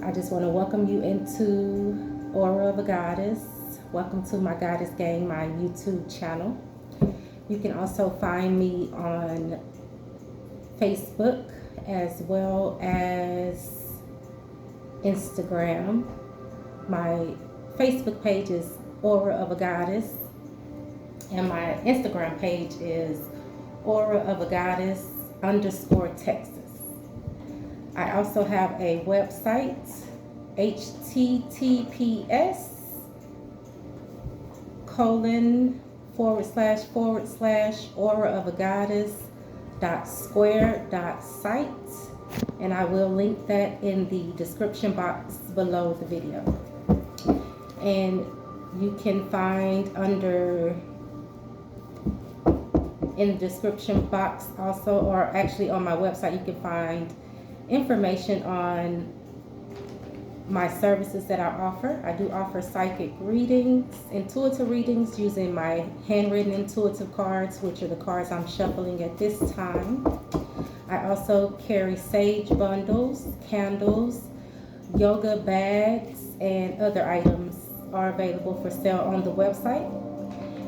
I just want to welcome you into Aura of a Goddess. Welcome to my Goddess Gang, my YouTube channel. You can also find me on Facebook as well as Instagram. My Facebook page is Aura of a Goddess, and my Instagram page is Aura of a Goddess _Texas. I also have a website, https://auraofagoddess.square.site, and I will link that in the description box below the video. And you can find in the description box also, or actually on my website, you can find information on my services that I offer. I do offer psychic readings, intuitive readings using my handwritten intuitive cards, which are the cards I'm shuffling at this time. I also carry sage bundles, candles, yoga bags, and other items are available for sale on the website.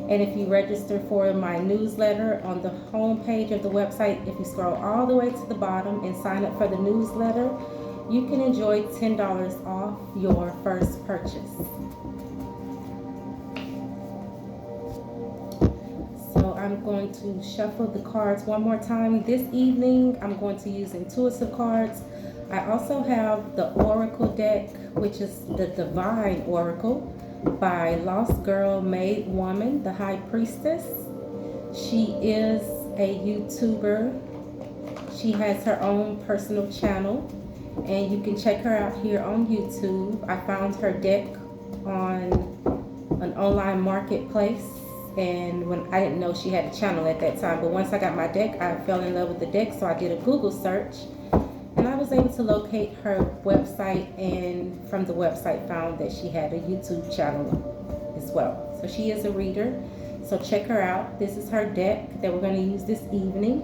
And if you register for my newsletter on the home page of the website, if you scroll all the way to the bottom and sign up for the newsletter, you can enjoy $10 off your first purchase. So I'm going to shuffle the cards one more time. This evening, I'm going to use intuitive cards. I also have the Oracle deck, which is the Divine Oracle by Lost Girl Made Woman, the High Priestess. She is a YouTuber. She has her own personal channel, and you can check her out here on YouTube. I found her deck on an online marketplace, and when I didn't know she had a channel at that time, but once I got my deck, I fell in love with the deck, so I did a Google search, and I was able to locate her website, and from the website found that she had a YouTube channel as well. So she is a reader, so check her out. This is her deck that we're going to use this evening.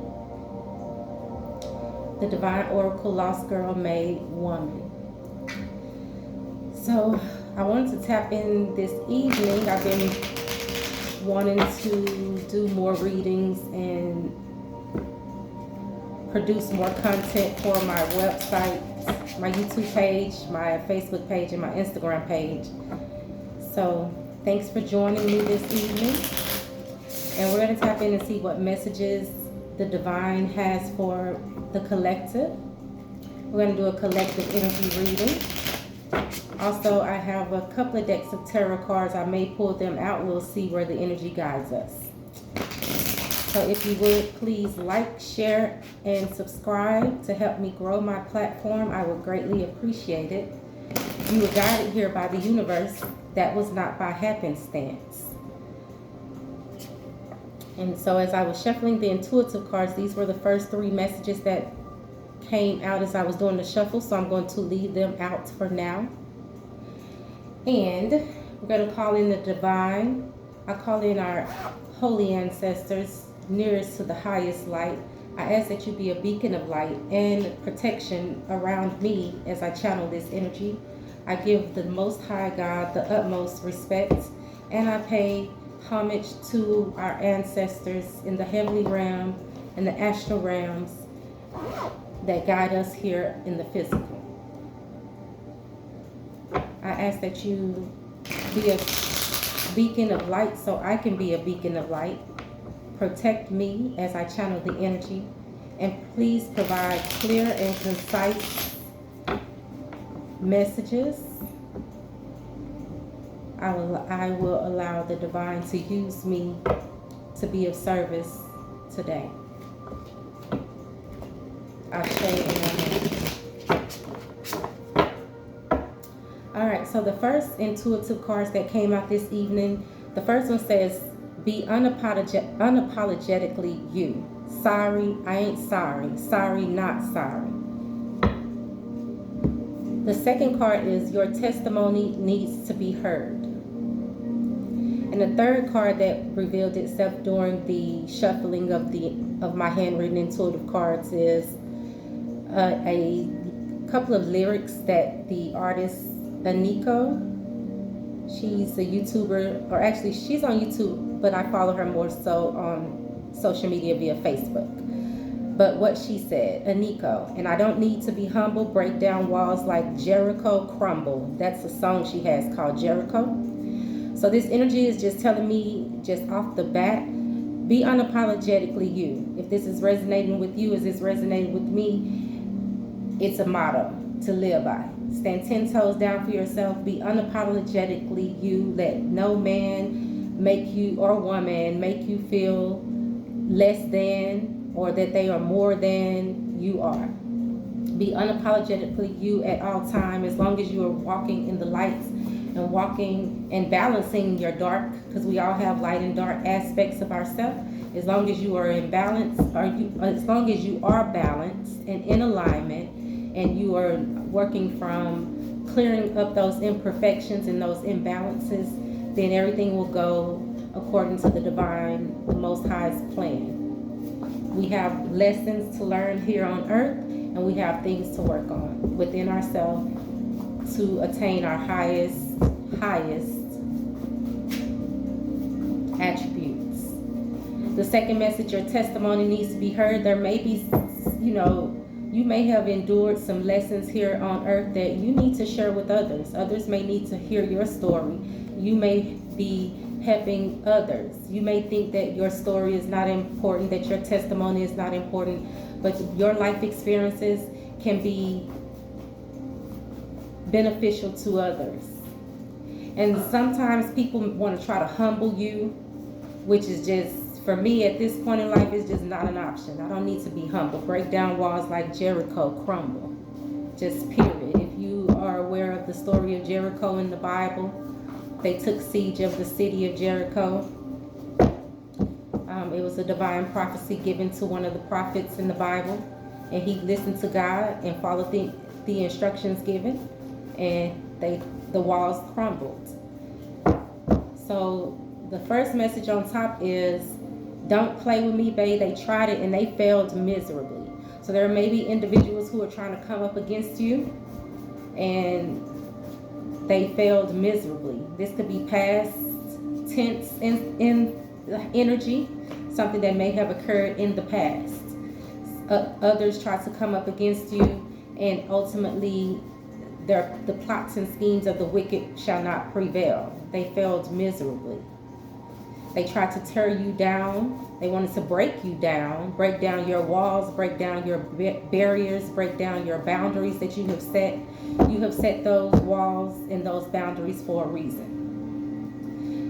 The Divine Oracle, Lost Girl Made Woman. So I wanted to tap in this evening. I've been wanting to do more readings and produce more content for my website, my YouTube page, my Facebook page, and my Instagram page. So thanks for joining me this evening. And we're going to tap in and see what messages the Divine has for the collective. We're going to do a collective energy reading. Also, I have a couple of decks of tarot cards. I may pull them out. We'll see where the energy guides us. So if you would, please like, share, and subscribe to help me grow my platform. I would greatly appreciate it. You were guided here by the universe. That was not by happenstance. And so as I was shuffling the intuitive cards, these were the first three messages that came out as I was doing the shuffle. So I'm going to leave them out for now. And we're going to call in the Divine. I call in our holy ancestors nearest to the highest light. I ask that you be a beacon of light and protection around me as I channel this energy. I give the Most High God the utmost respect, and I pay homage to our ancestors in the heavenly realm and the astral realms that guide us here in the physical. I ask that you be a beacon of light so I can be a beacon of light. Protect me as I channel the energy, and please provide clear and concise messages. I will allow the Divine to use me to be of service today. Ashe and amen. All right, so the first intuitive cards that came out this evening, the first one says, be unapologetically you. Sorry, I ain't sorry. Sorry, not sorry. The second card is your testimony needs to be heard. And the third card that revealed itself during the shuffling of my handwritten intuitive cards is a couple of lyrics that the artist Aniko, she's a YouTuber, or actually she's on YouTube, but I follow her more so on social media via Facebook. But what she said, Aniko, and I don't need to be humble, break down walls like Jericho crumble. That's a song she has called Jericho. So this energy is just telling me, just off the bat, be unapologetically you. If this is resonating with you, as it's resonating with me, it's a motto to live by. Stand 10 toes down for yourself. Be unapologetically you. Let no man make you, or woman make you feel less than, or that they are more than you are. Be unapologetically you at all time, as long as you are walking in the lights and walking and balancing your dark, because we all have light and dark aspects of ourselves. As long as you are in balance, as long as you are balanced and in alignment, and you are working from clearing up those imperfections and those imbalances, then everything will go according to the divine, the Most High's plan. We have lessons to learn here on earth, and we have things to work on within ourselves to attain our highest attributes. The second message, your testimony needs to be heard. There may be, you may have endured some lessons here on earth that you need to share with others. Others may need to hear your story. You may be helping others. You may think that your story is not important, that your testimony is not important, but your life experiences can be beneficial to others. And sometimes people want to try to humble you, which is just, for me at this point in life, is just not an option. I don't need to be humble. Break down walls like Jericho crumble. Just period. If you are aware of the story of Jericho in the Bible, they took siege of the city of Jericho. It was a divine prophecy given to one of the prophets in the Bible, and he listened to God and followed the instructions given, and the walls crumbled. So the first message on top is, don't play with me, babe. They tried it and they failed miserably. So there may be individuals who are trying to come up against you, and they failed miserably. This could be past tense in energy, something that may have occurred in the past. Others try to come up against you, and ultimately the plots and schemes of the wicked shall not prevail. They failed miserably. They tried to tear you down. They wanted to break you down, break down your walls, break down your barriers, break down your boundaries that you have set. You have set those walls and those boundaries for a reason.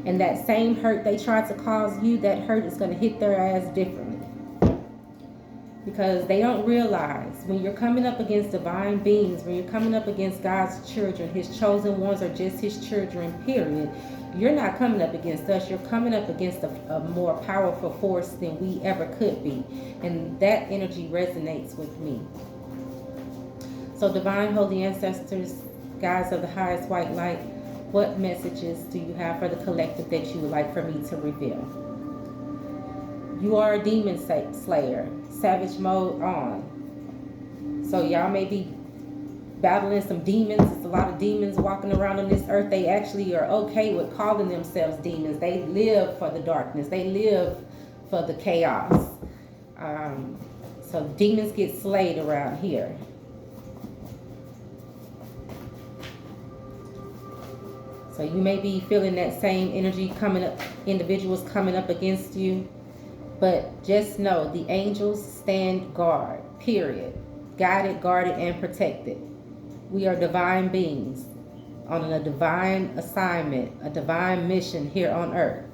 And that same hurt they tried to cause you, that hurt is going to hit their ass differently. Because they don't realize, when you're coming up against divine beings, when you're coming up against God's children, his chosen ones are just his children, period. You're not coming up against us. You're coming up against a more powerful force than we ever could be. And that energy resonates with me. So divine, holy ancestors, guides of the highest white light, what messages do you have for the collective that you would like for me to reveal? You are a demon slayer. Savage mode on. So y'all may be battling some demons. There's a lot of demons walking around on this earth. They actually are okay with calling themselves demons. They live for the darkness. They live for the chaos. So demons get slayed around here. So you may be feeling that same energy coming up, individuals coming up against you. But just know, the angels stand guard, period. Guided, guarded, and protected. We are divine beings on a divine assignment, a divine mission here on earth.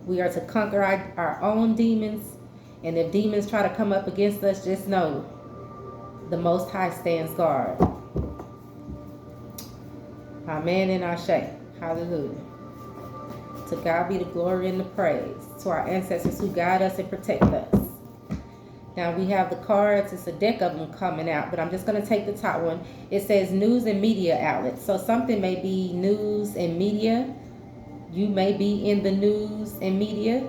We are to conquer our own demons. And if demons try to come up against us, just know the Most High stands guard. Amen and Ashe. Hallelujah. To God be the glory and the praise. To our ancestors who guide us and protect us. Now we have the cards. It's a deck of them coming out, but I'm just going to take the top one. It says news and media outlets. So something may be news and media. You may be in the news and media.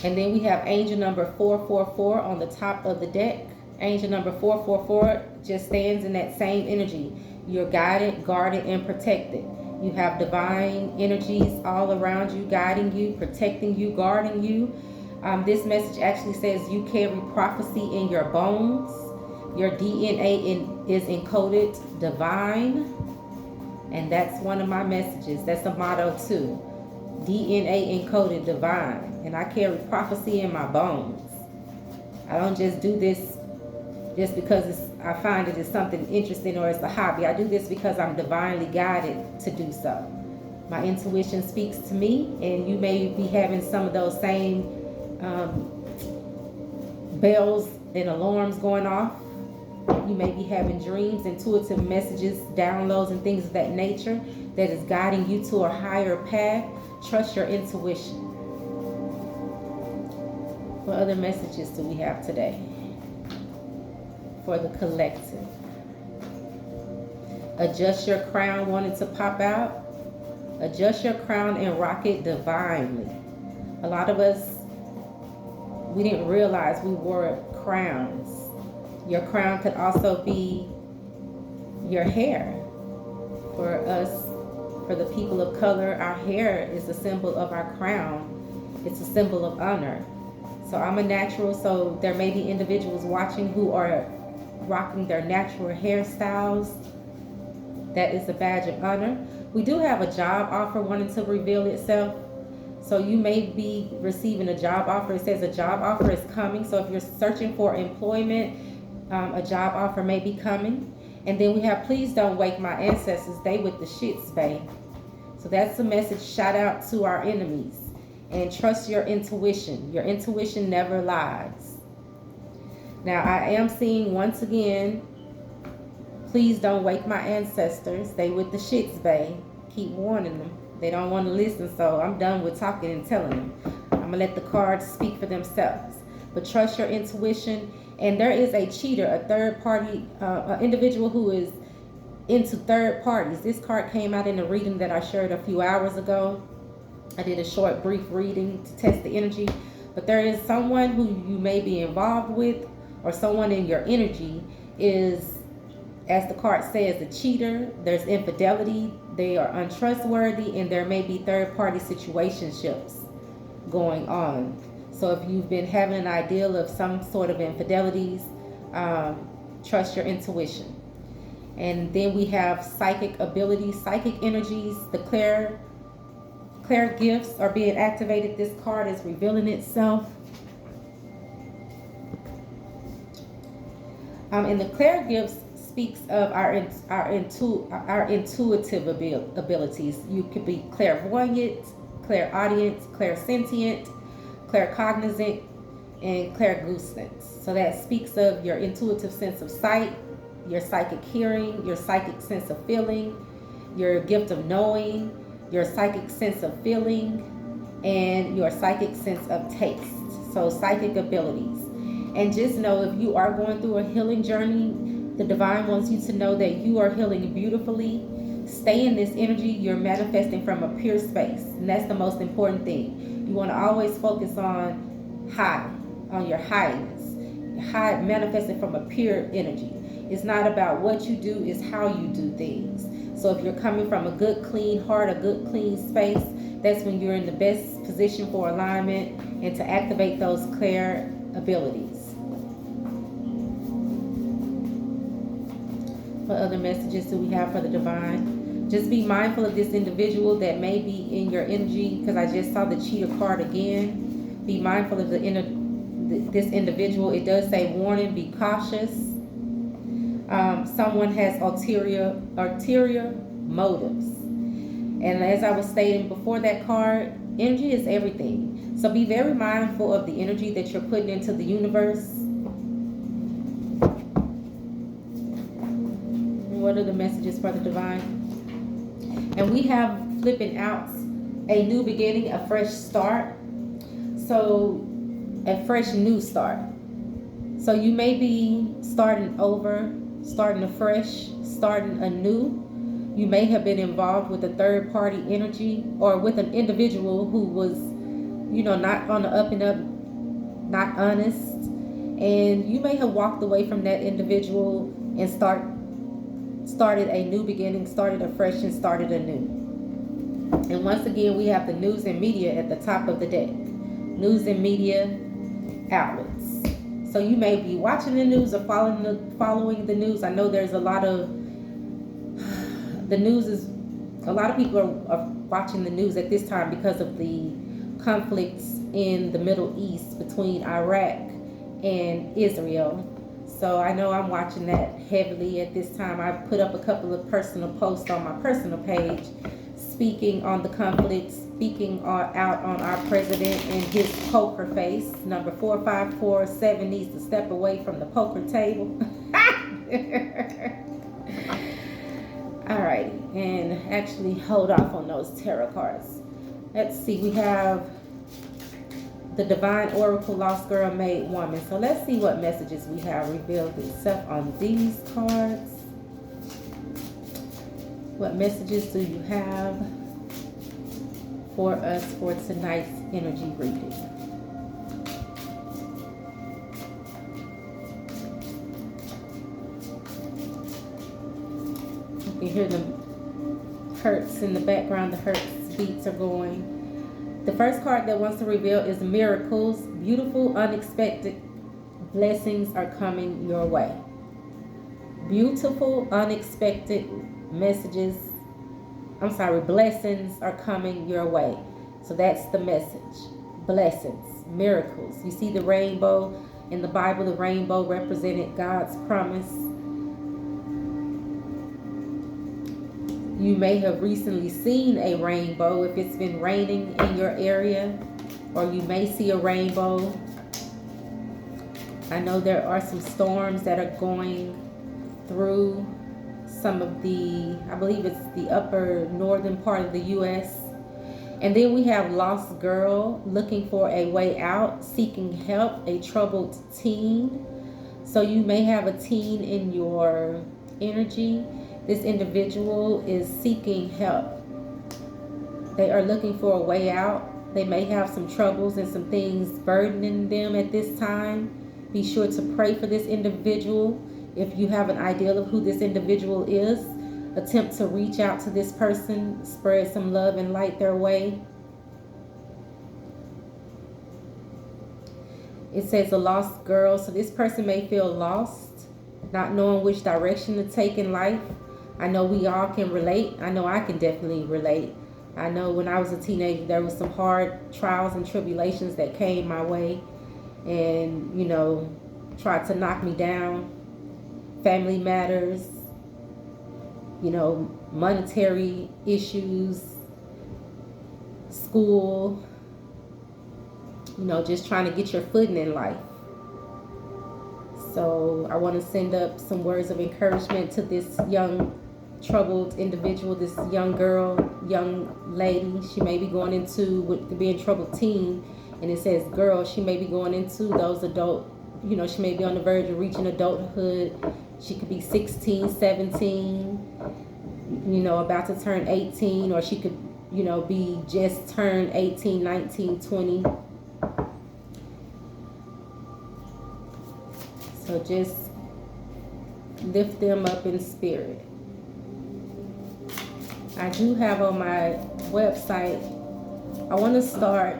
And then we have angel number 444 on the top of the deck. Angel number 444 just stands in that same energy. You're guided, guarded, and protected. You have divine energies all around you, guiding you, protecting you, guarding you. This message actually says you carry prophecy in your bones. Your DNA is encoded divine. And that's one of my messages. That's a motto too. DNA encoded divine. And I carry prophecy in my bones. I don't just do this just because I find it is something interesting or it's a hobby. I do this because I'm divinely guided to do so. My intuition speaks to me, and you may be having some of those same bells and alarms going off. You may be having dreams, intuitive messages, downloads, and things of that nature that is guiding you to a higher path. Trust your intuition. What other messages do we have today for the collective? Adjust your crown wanted to pop out. Adjust your crown and rock it divinely. A lot of us, we didn't realize we wore crowns. Your crown could also be your hair. For us, for the people of color, our hair is a symbol of our crown. It's a symbol of honor. So I'm a natural, so there may be individuals watching who are rocking their natural hairstyles. That is a badge of honor. We do have a job offer wanting to reveal itself. So you may be receiving a job offer. It says a job offer is coming. So if you're searching for employment, a job offer may be coming. And then we have, please don't wake my ancestors. They with the shits, babe. So that's the message. Shout out to our enemies. And trust your intuition. Your intuition never lies. Now I am seeing once again, please don't wake my ancestors. They with the shits, babe. Keep warning them. They don't want to listen, so I'm done with talking and telling them. I'm going to let the cards speak for themselves. But trust your intuition. And there is a cheater, a third party, an individual who is into third parties. This card came out in a reading that I shared a few hours ago. I did a short, brief reading to test the energy. But there is someone who you may be involved with, or someone in your energy is, as the card says, a cheater. There's infidelity. They are untrustworthy, and there may be third-party situationships going on. So if you've been having an ideal of some sort of infidelities, trust your intuition. And then we have psychic abilities, psychic energies. The clair gifts are being activated. This card is revealing itself. And the clair gifts speaks of our intuitive abilities. You could be clairvoyant, clairaudient, clairsentient, claircognizant, and clairgustance. So that speaks of your intuitive sense of sight, your psychic hearing, your psychic sense of feeling, your gift of knowing, your psychic sense of feeling, and your psychic sense of taste. So psychic abilities. And just know, if you are going through a healing journey, the divine wants you to know that you are healing beautifully. Stay in this energy. You're manifesting from a pure space. And that's the most important thing. You want to always focus on high, on your highness. High, manifesting from a pure energy. It's not about what you do, it's how you do things. So if you're coming from a good, clean heart, a good, clean space, that's when you're in the best position for alignment and to activate those clair abilities. What other messages do we have for the divine? Just be mindful of this individual that may be in your energy, because I just saw the cheater card again. Be mindful of this individual. It does say warning, be cautious. Someone has ulterior motives. And as I was stating before that card, energy is everything. So be very mindful of the energy that you're putting into the universe. What are the messages for the divine? And we have flipping out a new beginning, a fresh start. So a fresh new start. So you may be starting over, starting afresh, starting anew. You may have been involved with a third party energy, or with an individual who was, not on the up and up, not honest. And you may have walked away from that individual and started a new beginning, started afresh, and started anew. And once again, we have the news and media at the top of the deck. News and media outlets. So you may be watching the news or following the news. I know there's a lot of the news is a lot of people are watching the news at this time because of the conflicts in the Middle East between Iraq and Israel. So I know I'm watching that heavily at this time. I put up a couple of personal posts on my personal page speaking on the conflict, speaking out on our president and his poker face. Number 4547 needs to step away from the poker table. Alrighty, and actually hold off on those tarot cards. Let's see, we have the Divine Oracle, Lost Girl, Made Woman. So let's see what messages we have revealed itself on these cards. What messages do you have for us for tonight's energy reading? You can hear the hurts in the background. The hurts beats are going. The first card that wants to reveal is miracles. Beautiful, unexpected blessings are coming your way. Beautiful, unexpected blessings are coming your way. So that's the message. Blessings, miracles. You see the rainbow in the Bible. The rainbow represented God's promise. You may have recently seen a rainbow if it's been raining in your area, or you may see a rainbow. I know there are some storms that are going through some of I believe it's the upper northern part of the U.S. And then we have lost girl looking for a way out, seeking help, a troubled teen. So you may have a teen in your energy. This individual is seeking help. They are looking for a way out. They may have some troubles and some things burdening them at this time. Be sure to pray for this individual. If you have an idea of who this individual is, attempt to reach out to this person, spread some love and light their way. It says a lost girl. So this person may feel lost, not knowing which direction to take in life. I know we all can relate. I know I can definitely relate. I know when I was a teenager, there was some hard trials and tribulations that came my way and, tried to knock me down. Family matters, monetary issues, school, just trying to get your footing in life. So I want to send up some words of encouragement to this young troubled individual, this young girl, young lady. She may be going into with being troubled teen, and it says girl. She may be going into those adult, she may be on the verge of reaching adulthood. She could be 16, 17, about to turn 18, or she could, be just turned 18, 19, 20. So just lift them up in spirit. I do have on my website, I want to start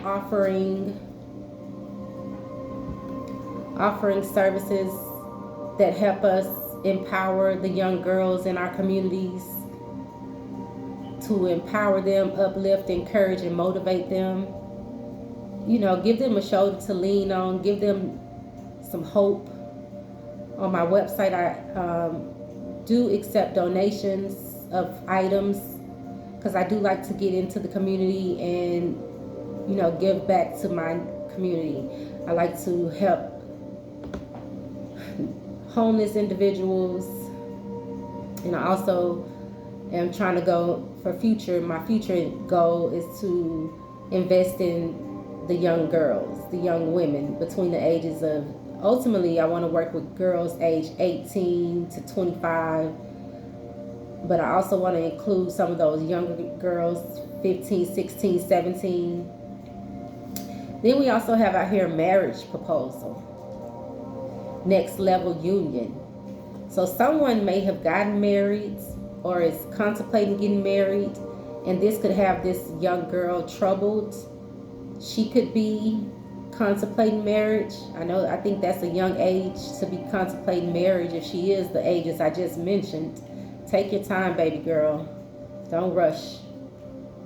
offering services that help us empower the young girls in our communities, to empower them, uplift, encourage, and motivate them. Give them a shoulder to lean on, give them some hope. On my website, I do accept donations of items because I do like to get into the community and give back to my community. I like to help homeless individuals, and I also am trying to go for my future goal is to invest in the young girls, the young women between the ages of, ultimately I want to work with girls age 18 to 25, but I also want to include some of those younger girls, 15, 16, 17. Then we also have out here marriage proposal, next level union. So someone may have gotten married or is contemplating getting married, and this could have this young girl troubled. She could be contemplating marriage. I think that's a young age to be contemplating marriage. If she is the ages I just mentioned, take your time, baby girl. Don't rush.